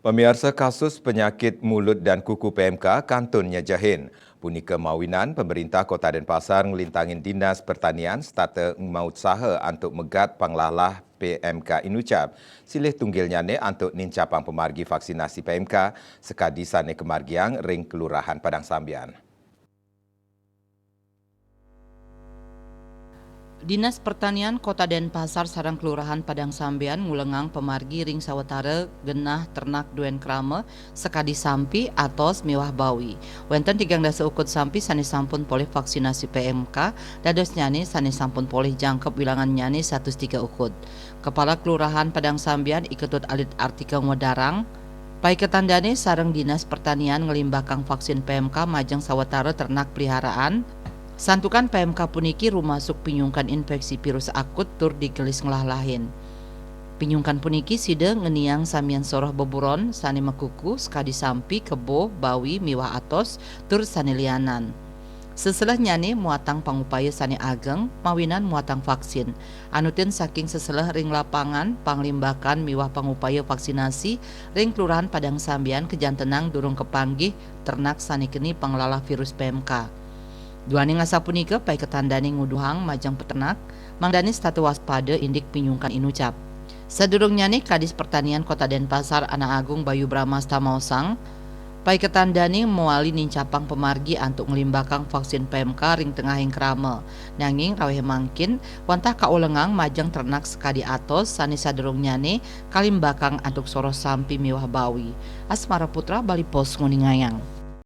Pemirsa kasus penyakit mulut dan kuku PMK kantun Nyajahin. Punika mawinan pemerintah Kota Denpasar ngelintangin Dinas Pertanian starta maut saha untuk megat panglalah PMK Inucap. Silih tunggilnya ne untuk nincapang pemargi vaksinasi PMK sekadi sane kemargiang ring Kelurahan Padang Sambian. Dinas Pertanian Kota Denpasar sareng Kelurahan Padang Sambian ngulengang pemargi ring sawetara genah ternak duen krama sekadi sampi atos miwah bawi. Wenten 13 ukut sampi sani sampun polih vaksinasi PMK, dados nyani sani sampun polih jangkep wilangan nyani 103 ukut. Kepala Kelurahan Padang Sambian iketut alit artikel ngodarang paiketandane sareng Dinas Pertanian ngelimbakang vaksin PMK majeng sawetara ternak peliharaan. Santukan PMK puniki rumasuk pinyungkan infeksi virus akut tur digelis ngelahlahin. Pinyungkan puniki sida ngeniang samian soroh beburon sani mekuku sekadi sampi kebo bawi miwah atos tur sani lianan. Seselah nyane muatang pangupaya sani ageng mawinan muatang vaksin. Anutin saking seselah ring lapangan panglimbakan miwah pangupaya vaksinasi ring Kelurahan Padang Sambian kejantenang durung kepanggih ternak sani keni panglalah virus PMK. Duani ngasapunika pai ketandani nguduhang majang peternak mangdani statu waspada indik pinyungkan Inucap. Sadurungnya nih Kadis Pertanian Kota Denpasar Anak Agung Bayu Bramasta Mausang pai ketandani muali nincapang pemargi antuk ngelimbakang vaksin PMK ring tengahing krama. Nanging raweh mangkin wantah kaulengang majang ternak sekadi atos sani sadurungnya nih kalimbakang antuk soros sampi miwah bawi. Asmara Putra Bali Pos Nguningayang.